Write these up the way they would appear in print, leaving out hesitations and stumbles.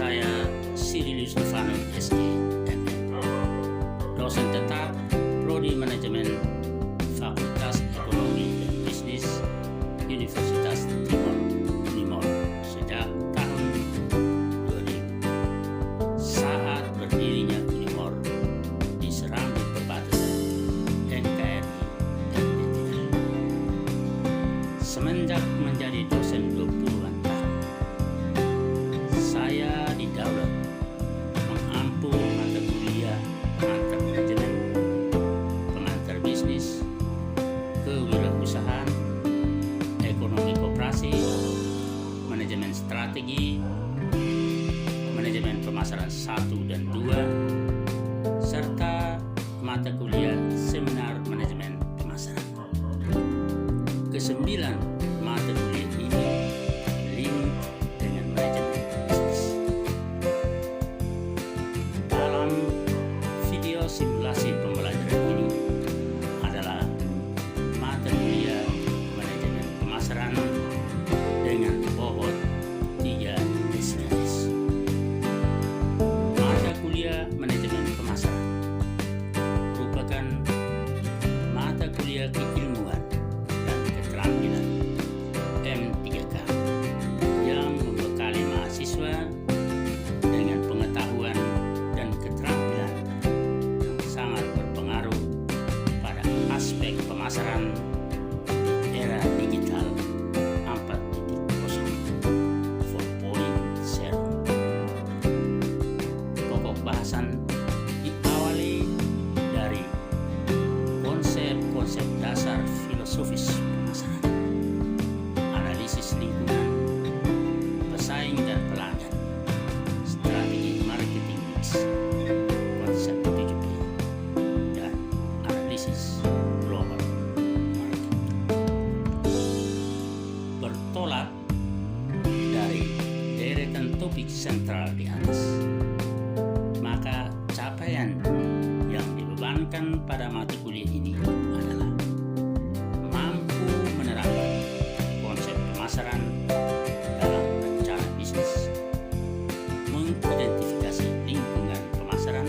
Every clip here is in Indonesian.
Saya Sirilius Stefano SC, dosen tetap Prodi Manajemen Fakultas Ekonomi dan Bisnis Universitas Timor Unimor sejak tahun 2000. Saat berdirinya Unimor diserang di perbatasan NKRI dan BTN. Semenjak menjadi dosen 20-an tahun, saya didaulat mengampu mata kuliah pengantar manajemen, pengantar bisnis, kewirausahaan, ekonomi koperasi, manajemen strategi, manajemen pemasaran 1 dan 2, serta mata kuliah seminar manajemen pemasaran. Kesembilan mata kuliah ini link dengan manajemen bisnis. Dalam video simulasi pembelajaran ini adalah mata kuliah manajemen pemasaran dengan bobot 3 SLS. Mata kuliah manajemen pemasaran merupakan mata kuliah keilmuan dan keterampilan M3K yang membekali mahasiswa dengan pengetahuan dan keterampilan yang sangat berpengaruh pada aspek pemasaran di era digital 4.0. Pokok bahasan diawali dari konsep-konsep dasar filosofis pemasaran, analisis lingkungan, pesaing dan pelanggan, strategi marketing mix, konsep P2P, dan analisis global market. Bertolak dari deretan topik sentral di atas, maka capaian yang dibebankan pada mata kuliah ini adalah mampu menerapkan konsep pemasaran dalam rencana bisnis, mengidentifikasi lingkungan pemasaran,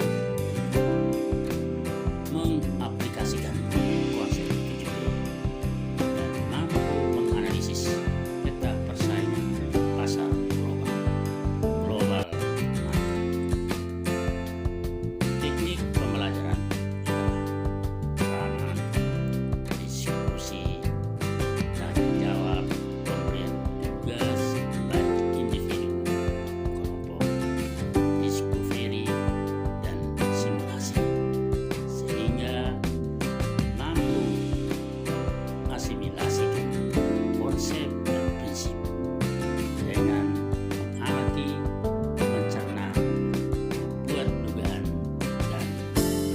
mengaplikasikan konsep P2P, dan mampu menganalisis peta persaingan pasar global market. Teknik pembelajaran adalah peranan, diskusi, tanya jawab, pemberian tugas baik individu, kelompok, discovery, dan simulasi, sehingga mampu asimilasikan konsep dan prinsip dengan mengamati, mencerna, membuat dugaan, dan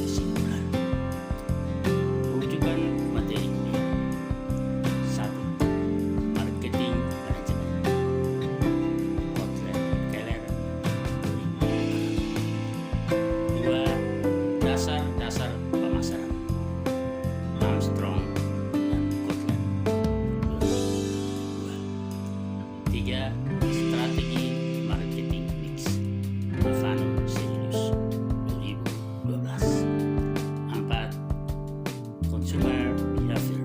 kesimpulan. Rujukan materi kuliah: 1. Marketing Manajemen, Kotler Keller 2006. 2. Dasar-dasar pemasaran, Armstrong dan Kotler 2002. 3. Strategi marketing mix, Stefano Sirilius 2012. 4. Consumer behavior,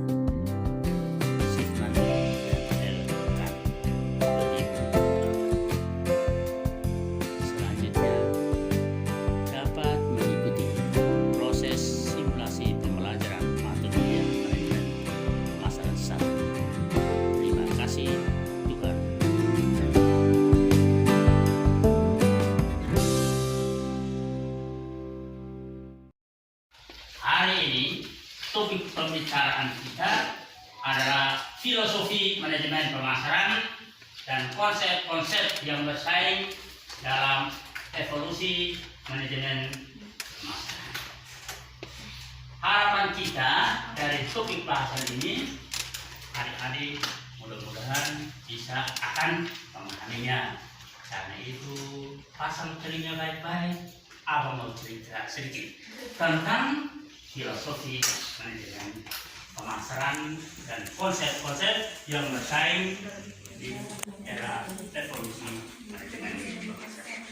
Schiffman dan L. Kahn 2004. Selanjutnya dapat mengikuti proses simulasi pembelajaran mata kuliah manajemen pemasaran 1. Terima kasih, Tuhan. Hari ini topik pembicaraan kita adalah filosofi manajemen pemasaran dan konsep-konsep yang bersaing dalam evolusi manajemen pemasaran. Harapan kita dari topik bahasan ini, adik-adik mudah-mudahan bisa akan memahaminya. Karena itu pasang telinga baik-baik. Abang mau cerita sedikit tentang filosofi manajemen pemasaran dan konsep-konsep yang bersaing di era evolusi manajemen pemasaran.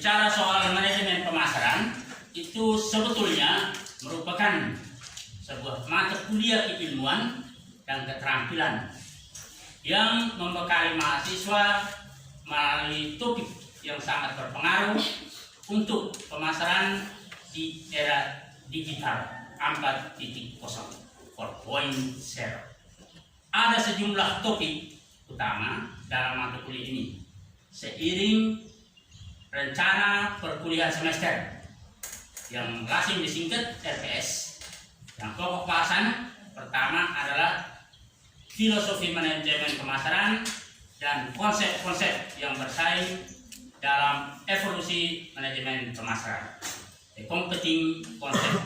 bicara soal manajemen pemasaran, itu sebetulnya merupakan sebuah mata kuliah keilmuan dan keterampilan yang membekali mahasiswa melalui topik yang sangat berpengaruh untuk pemasaran di era digital 4.0, 4.0. Ada sejumlah topik utama dalam mata kuliah ini seiring rencana perkuliahan semester yang lazim disingkat RPS. Yang pokok bahasan pertama adalah filosofi manajemen pemasaran dan konsep-konsep yang bersaing dalam evolusi manajemen pemasaran. Competing konsep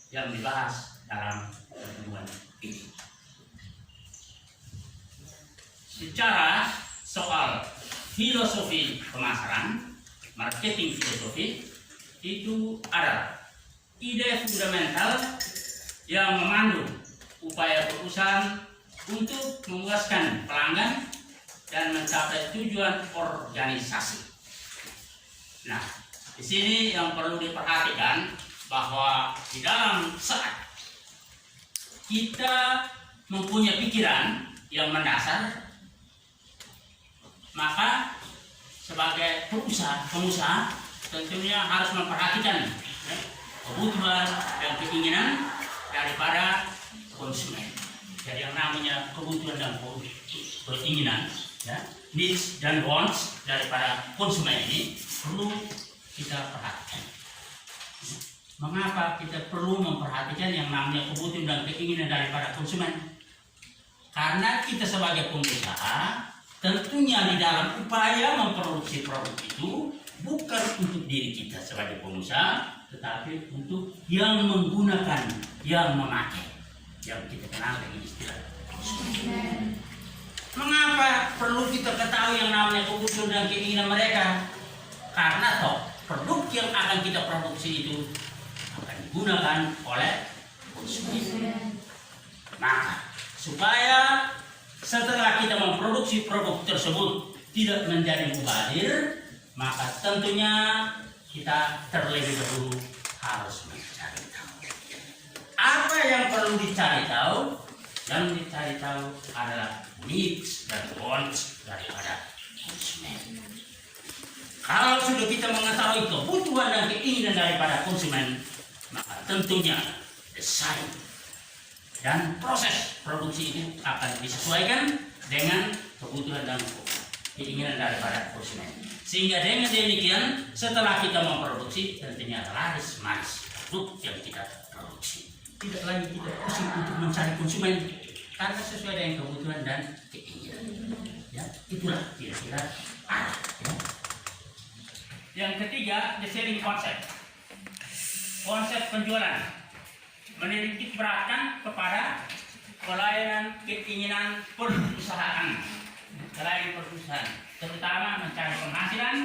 yang dibahas dalam pertemuan ini. Bicara soal filosofi pemasaran, marketing filosofi, itu adalah ide fundamental yang memandu upaya perusahaan untuk memuaskan pelanggan dan mencapai tujuan organisasi. Nah, di sini yang perlu diperhatikan bahwa di dalam saat kita mempunyai pikiran yang mendasar, maka sebagai pengusaha tentunya harus memperhatikan kebutuhan dan keinginan daripada konsumen. Jadi yang namanya kebutuhan dan keinginan, needs dan wants daripada konsumen ini perlu kita perhatikan. Mengapa kita perlu memperhatikan yang namanya kebutuhan dan keinginan daripada konsumen? Karena kita sebagai pengusaha tentunya di dalam upaya memproduksi produk itu bukan untuk diri kita sebagai pengusaha, tetapi untuk yang menggunakan, yang memakai, yang kita kenal dengan istilah konsumen. Mengapa perlu kita ketahui yang namanya kebutuhan dan keinginan mereka? Karena toh produk yang akan kita produksi itu akan digunakan oleh konsumen. Maka supaya setelah kita memproduksi produk tersebut tidak menjadi mubazir, maka tentunya kita terlebih dahulu harus mencari tahu. Apa yang perlu dicari tahu? Yang dicari tahu adalah needs dan wants daripada konsumen. Kalau sudah kita mengetahui kebutuhan dan keinginan daripada konsumen, maka tentunya desain dan proses produksi itu akan disesuaikan dengan kebutuhan dan keinginan daripada konsumen. Sehingga dengan demikian setelah kita memproduksi tentunya laris manis produk yang kita produksi. Tidak lagi kita pusing untuk mencari konsumen karena sesuai dengan kebutuhan dan keinginan. Ya, itulah kira-kira arah. Ya. Yang ketiga, the selling concept. Konsep penjualan menitik beratkan kepada pelayanan keinginan perusahaan, terutama mencari penghasilan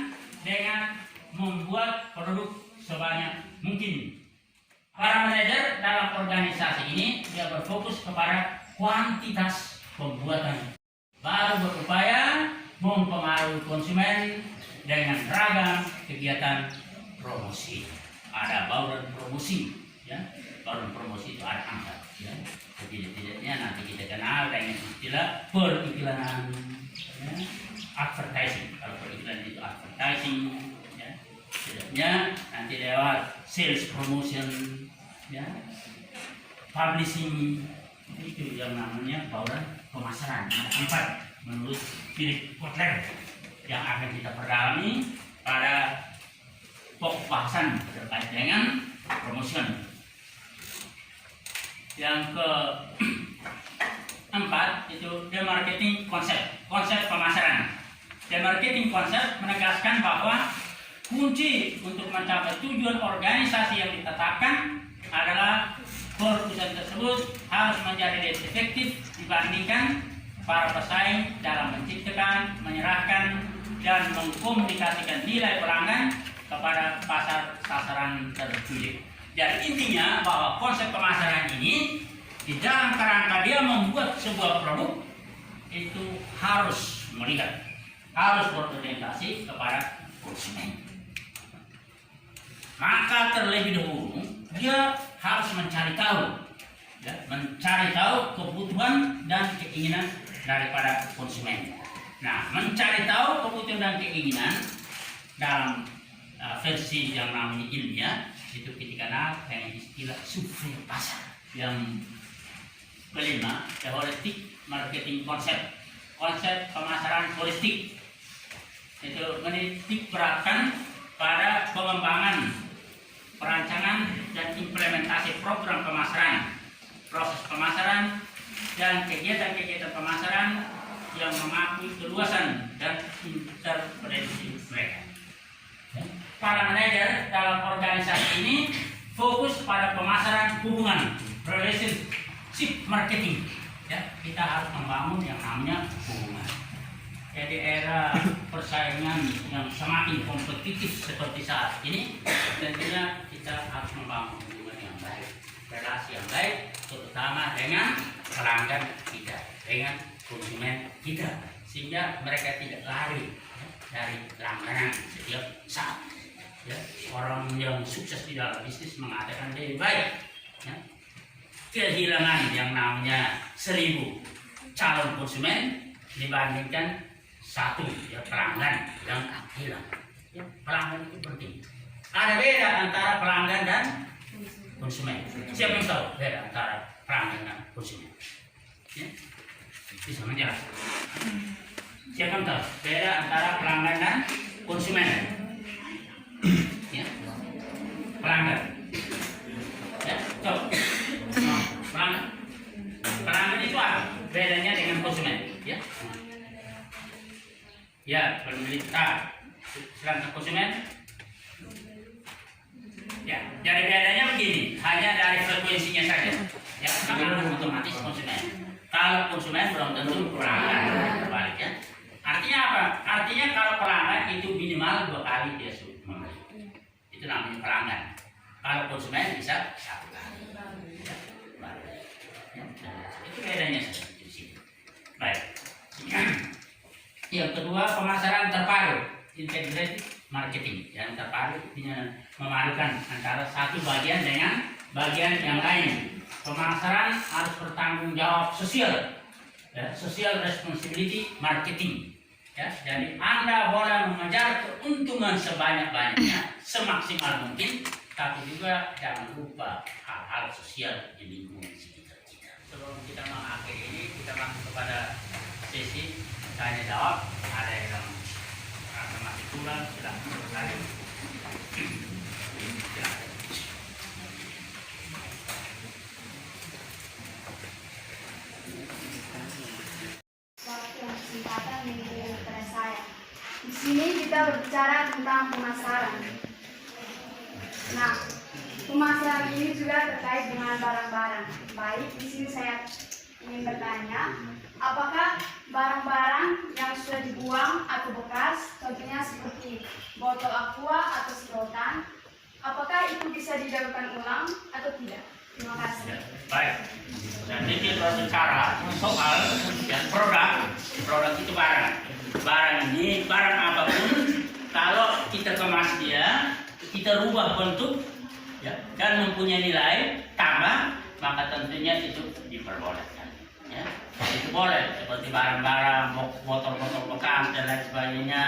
dengan membuat produk sebanyak mungkin. Para manajer dalam organisasi ini dia berfokus kepada kuantitas pembuatan, baru berupaya mempengaruhi konsumen dengan ragam kegiatan promosi. Ada bauran promosi, ya. Bauran promosi itu ada angka, ya. Tidak-tidaknya nanti kita kenal dengan istilah periklanan, ya. Advertising. Kalau periklanan itu advertising, ya. Tidaknya nanti lewat sales promotion, ya. Publishing, itu yang namanya bauran pemasaran. Empat menurut Philip Kotler yang akan kita perdalami pada pokok bahasan terkait dengan promotion. Yang keempat itu demarketing konsep pemasaran. Demarketing konsep menegaskan bahwa kunci untuk mencapai tujuan organisasi yang ditetapkan adalah perusahaan tersebut harus menjadi lebih efektif dibandingkan para pesaing dalam menciptakan, menyerahkan, dan mengkomunikasikan nilai pelanggan kepada pasar sasaran tertuju. Jadi intinya bahwa konsep pemasaran ini di dalam kerangka dia membuat sebuah produk itu harus melihat, harus berorientasi kepada konsumen. maka terlebih dahulu dia harus mencari tahu, ya, mencari tahu kebutuhan dan keinginan daripada konsumen. Nah, mencari tahu kebutuhan dan keinginan dalam versi yang namanya ilmiah itu kita kenal dengan istilah survei pasar. Yang kelima, holistic marketing konsep pemasaran holistik. Itu menitik beratkan pada pengembangan, perancangan dan implementasi program pemasaran, proses pemasaran dan kegiatan-kegiatan pemasaran yang mengakui keluasan dan intervensi mereka. Para manajer dalam organisasi ini fokus pada pemasaran hubungan, relationship marketing. Ya, kita harus membangun yang namanya hubungan. Jadi era persaingan yang semakin kompetitif seperti saat ini, tentunya kita harus membangun hubungan yang baik, relasi yang baik, terutama dengan pelanggan kita, dengan konsumen kita, sehingga mereka tidak lari dari langganan setiap saat. Ya, orang yang sukses di dalam bisnis mengatakan lebih baik ya, kehilangan yang namanya 1000 calon konsumen dibandingkan 1 ya, pelanggan yang hilang. Ya, pelanggan itu penting. Ada beda antara pelanggan dan konsumen. Siapa yang tahu beda antara pelanggan dan konsumen? Ya, bisa menjelaskan. Siapa yang tahu beda antara pelanggan dan konsumen? Ya, pelanggan. Ya, coba. Pelanggan itu apa? Bedanya dengan konsumen. Ya, ya, pembeli. Sedangkan konsumen. Ya, jadi bedanya begini. Hanya dari frekuensinya saja. Ya, pelanggan otomatis konsumen. Kalau konsumen belum tentu pelanggan. Terbalik ya. Artinya apa? Artinya kalau pelanggan itu minimal 2 kali dia sudah membeli. Itu namanya pelanggan. Kalau konsumen bisa 1 kali. Ya, itu bedanya di sini. Baik. Yang kedua, pemasaran terpadu, integrated marketing. Yang terpadu artinya memadukan antara satu bagian dengan bagian yang lain. Pemasaran harus bertanggung jawab sosial, ya, social responsibility marketing. Ya, jadi Anda boleh mengejar keuntungan sebanyak-banyaknya, semaksimal mungkin, tapi juga jangan lupa hal-hal sosial di lingkungan sekitar kita. Sebelum kita mengakhiri ini, kita masuk kepada sesi tanya jawab. Ada yang masih kurang, silahkan bertanya. Di sini kita berbicara tentang pemasaran. Nah, pemasaran ini juga terkait dengan barang-barang. Baik, di sini saya ingin bertanya, apakah barang-barang yang sudah dibuang atau bekas, contohnya seperti botol aqua atau sedotan, apakah itu bisa didaurkan ulang atau tidak? Terima kasih. Ya, baik. Jadi kita bicara soal ya, produk itu barang. Barang ini, barang apapun, kalau kita kemas dia, kita rubah bentuk ya, dan mempunyai nilai tambah, maka tentunya itu diperbolehkan. Ya. Itu boleh, seperti barang-barang, botol-botol bekas dan lain sebagainya.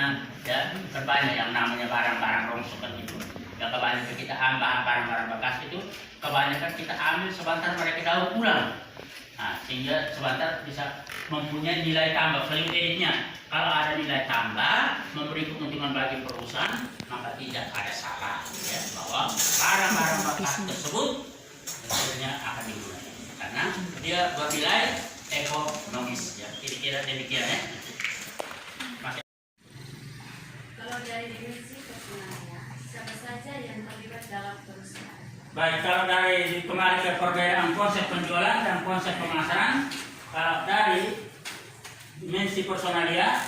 Ya, terbanyak yang namanya barang-barang rongsokan itu. Ya, kebanyakan kita ambil barang-barang bekas itu, kebanyakan kita ambil sebentar mereka daur ulang. Nah, sehingga sebentar bisa mempunyai nilai tambah value added-nya. Kalau ada nilai tambah memberi keuntungan bagi perusahaan, maka tidak ada salah ya, bahwa barang-barang bekas tersebut tentunya akan digunakan karena dia bernilai ekonomis ya. Kira-kira demikian ya. Kalau dari dimensi personalnya, siapa saja yang terlibat dalam perusahaan? Baik, kalau dari kembali ke perbedaan konsep penjualan dan konsep pemasaran, kalau dari dimensi personalia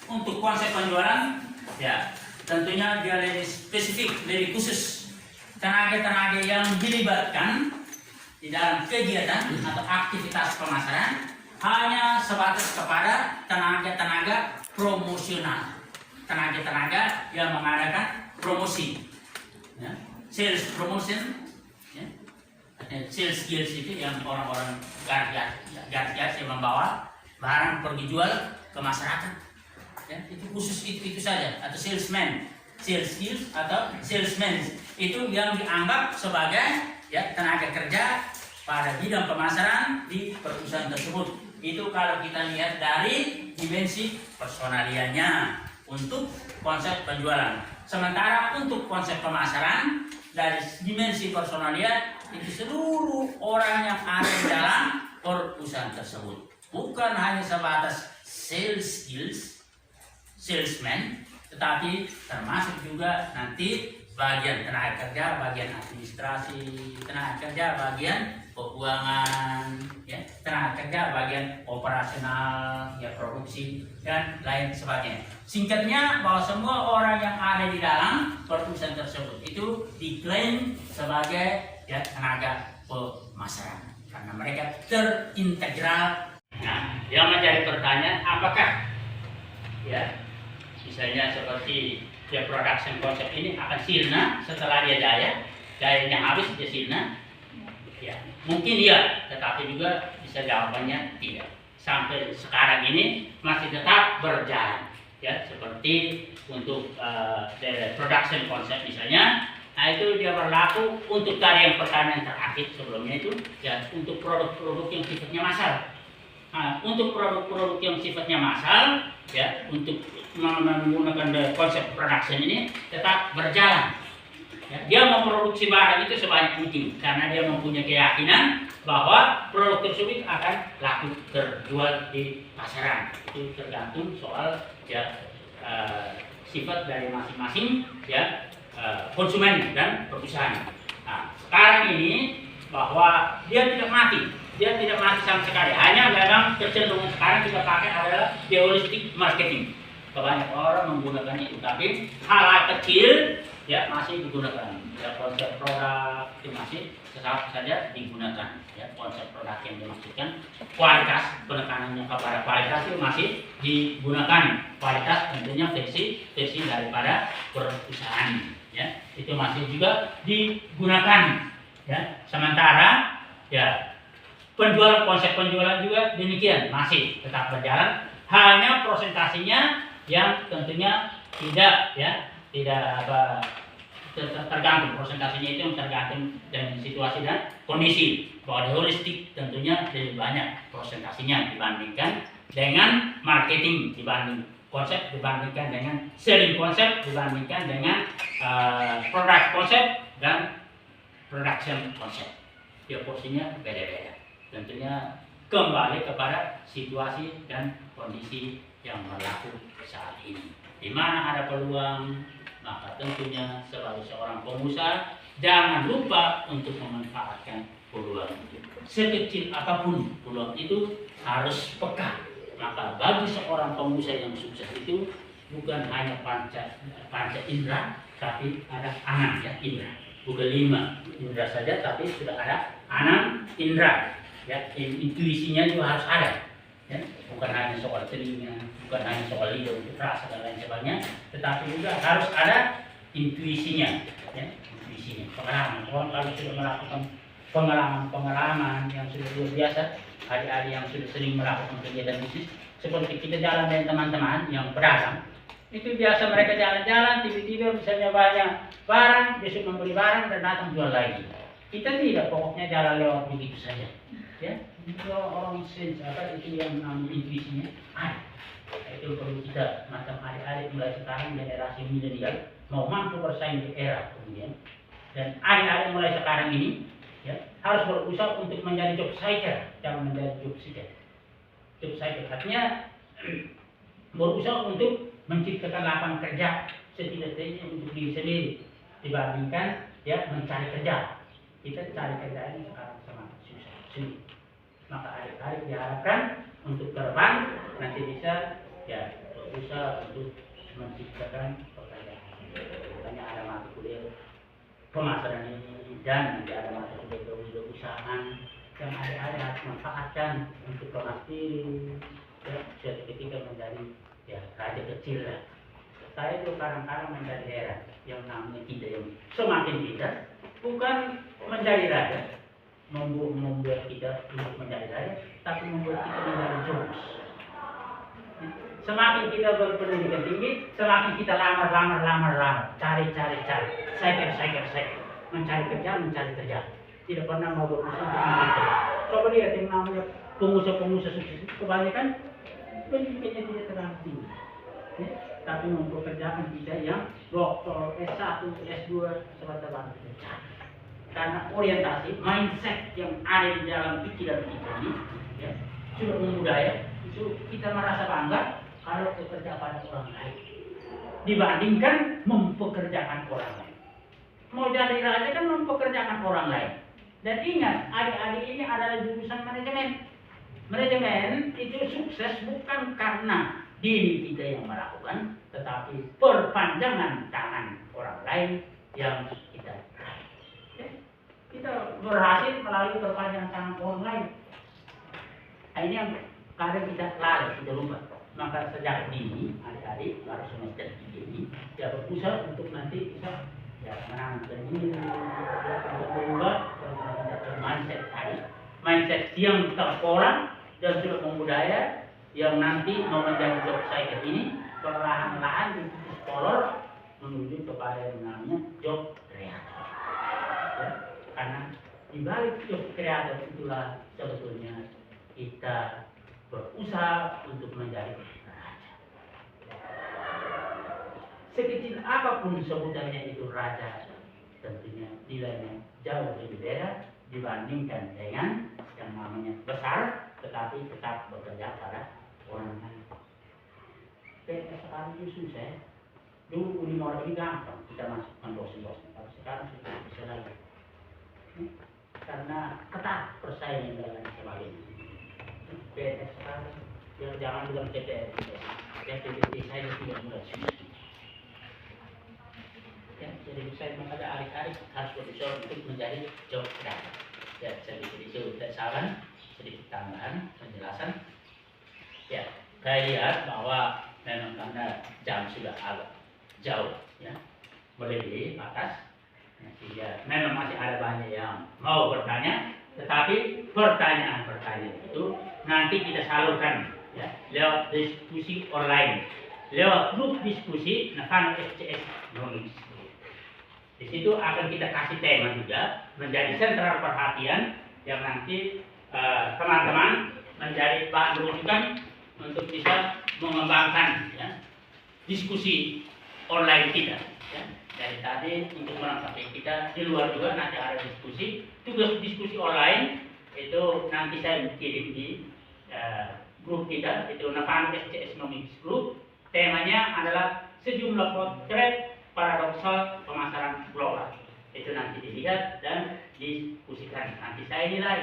untuk konsep penjualan, ya tentunya dia lebih spesifik, lebih khusus. Tenaga-tenaga yang dilibatkan di dalam kegiatan atau aktivitas pemasaran hanya sebatas kepada tenaga-tenaga promosional, tenaga-tenaga yang mengadakan promosi. Ya. sales promotion, ya. Sales skills itu yang orang-orang gardas yang membawa barang pergi jual ke masyarakat, ya, itu khusus itu saja. Atau salesman, sales skills atau salesman itu yang dianggap sebagai ya tenaga kerja pada bidang pemasaran di perusahaan tersebut. Itu kalau kita lihat dari dimensi personalianya untuk konsep penjualan. Sementara untuk konsep pemasaran dari dimensi personalia itu seluruh orang yang ada di dalam perusahaan tersebut, bukan hanya sebatas sales skills, salesman, tetapi termasuk juga nanti bagian tenaga kerja, bagian administrasi, tenaga kerja, bagian keuangan, ya, tenaga kerja, bagian operasional, ya, produksi dan lain sebagainya. Singkatnya bahwa semua orang yang ada di dalam perusahaan tersebut itu diklaim sebagai ya tenaga pemasaran karena mereka terintegral. Nah, yang menjadi pertanyaan apakah ya misalnya seperti dia production konsep ini akan sirna setelah dia dayanya habis dia sirna, ya mungkin iya, tetapi juga bisa jawabannya tidak. Sampai sekarang ini masih tetap berjalan, ya, seperti untuk production konsep misalnya. Nah itu dia berlaku untuk tadi yang pertanyaan terakhir sebelumnya itu ya untuk produk-produk yang sifatnya massal. Nah, untuk produk-produk yang sifatnya massal ya untuk menggunakan konsep production ini tetap berjalan. Ya, dia memproduksi barang itu sebanyak mungkin karena dia mempunyai keyakinan bahwa produk tersebut akan laku terjual di pasaran. Itu tergantung soal ya sifat dari masing-masing ya konsumen dan perusahaan. Nah, sekarang ini bahwa dia tidak mati sama sekali. Hanya memang kecenderungan sekarang kita pakai adalah holistic marketing. Kebanyakan orang menggunakan itu, tapi hal-hal kecil ya masih digunakan. Ya konsep produk itu masih tetap saja digunakan. Ya konsep produk yang dimaksudkan kualitas, penekanannya kepada kualitas itu masih digunakan. Kualitas tentunya versi daripada perusahaan. Ya itu masih juga digunakan. Ya sementara ya konsep penjualan juga demikian masih tetap berjalan. Hanya presentasinya yang tentunya tidak tergantung presentasinya itu yang tergantung dengan situasi dan kondisi. Bahwa di holistik tentunya lebih banyak presentasinya dibandingkan dengan marketing, dibanding konsep dibandingkan dengan selling konsep, dibandingkan dengan product konsep dan production konsep. Ya porsinya beda-beda. Tentunya kembali kepada situasi dan kondisi yang berlaku saat ini. Di mana ada peluang, maka tentunya sebagai seorang pengusaha jangan lupa untuk memanfaatkan peluang itu. Sekecil apapun peluang itu harus peka. Maka bagi seorang pengusaha yang sukses itu bukan hanya panca indera, tapi ada anam ya indera. Bukan 5 indera saja, tapi sudah ada 6 indera. Ya, intuisinya juga harus ada. Ya, bukan hanya soal telinga, bukan hanya soal lidah untuk rasa dan lain sebagainya, tetapi juga harus ada intuisinya. Ya, intuisinya, pengalaman. Kalau sudah melakukan pengalaman yang sudah luar biasa, adik-adik yang sudah sering melakukan kegiatan bisnis, seperti kita jalan dengan teman-teman yang pedagang, itu biasa mereka jalan-jalan, tiba-tiba misalnya banyak barang, besok membeli barang dan datang jual lagi. Kita tidak, pokoknya jalan lewat begitu saja. Ya, orang sense itu yang namanya intuisinya ada. Itu perlu kita macam adik-adik mulai sekarang generasi milenial mau mampu bersaing di era kemudian, dan adik-adik mulai sekarang ini ya harus berusaha untuk menjadi job seeker, jangan menjadi job seeker. Job seeker artinya berusaha untuk menciptakan lapangan kerja setidaknya untuk diri sendiri dibandingkan ya mencari kerja. Kita cari kerja ini sekarang sangat susah sulit. Maka adik-adik diharapkan untuk terbang nanti bisa ya berusaha untuk menciptakan pekerjaan. Makanya ada mata kuliah pemasaran ini dan nanti ada mata kuliah kewirausahaan yang adik-adik harus manfaatkan untuk mengerti ya suatu ketika menjadi ya raja kecil lah. saya itu kadang-kadang menjadi heran yang namanya kita yang semakin kita bukan menjadi raja, membuat kita untuk menjadi raja, tapi membuat kita menjadi jurus. Semakin kita berpendidikan tinggi, semakin kita lamar, cari, saya mencari kerja, tidak pernah mau berusaha untuk menjadi. Coba lihat yang namanya pengusaha sukses, kebanyakan pendidikannya tidak terlalu tinggi, ya? Tapi mempekerjakan kita yang doktor, S1, S2, sebatas kerja. Karena orientasi, mindset yang ada di dalam pikiran kita ini, ya, sudah membudaya, itu kita merasa bangga kalau bekerja pada orang lain dibandingkan mempekerjakan orang lain. Mau jadi raja kan mempekerjakan orang lain. Dan ingat, adik-adik ini adalah jurusan manajemen. Manajemen itu sukses bukan karena diri kita yang melakukan, tetapi perpanjangan tangan orang lain yang kita raih. Ya? Kita berhasil melalui perpanjangan tangan orang lain. Nah, ini yang kadang kita lalai, kita lupa. Maka sejak dini, adik-adik baru semester 3 ini, dia berusaha untuk nanti bisa menangkan diri, untuk mengubah mindset tadi, mindset yang terpola dan sudah membudaya, yang nanti mau menjadi job cycle ini perlahan-lahan disekolor menuju kepada yang namanya job kreatif. Ya, karena di balik job kreatif itulah sebetulnya kita berusaha untuk menjadi raja. Sekecil apapun sebutannya itu raja, tentunya nilainya jauh lebih beda dibandingkan dengan yang namanya besar, tetapi tetap bekerja pada orang lain. Sekarang itu susah. Dulu di Mora ini gampang kita masuk dosen-dosen, tapi sekarang sudah bisa lagi. Karena ketat persaingan dalam sebagainya. PNS sekarang, jangan bilang CPNS, saya tidak mulai susah. Ya, jadi saya makanya adik-adik harus berusaha untuk menjadi job kreatif. Ya, sedikit saran, sedikit tambahan, penjelasan. Ya, saya lihat bahwa memang karena jam sudah agak jauh, ya, melebihi batas. Ya, memang masih ada banyak yang mau bertanya, tetapi pertanyaan-pertanyaan itu nanti kita salurkan, ya, lewat diskusi online, lewat grup diskusi Nafano SCS Knowledge. Di situ akan kita kasih tema juga menjadi sentral perhatian yang nanti teman-teman menjadi bahan rujukan untuk bisa mengembangkan, ya, diskusi online kita. Ya. Dari tadi untuk melengkapi kita di luar juga nanti ada diskusi. Tugas diskusi online itu nanti saya kirim di grup kita, itu Nafano SCS Knowledge Group. Temanya adalah sejumlah potret paradoksal pemasaran global. Itu nanti dilihat dan diskusikan. Nanti saya nilai.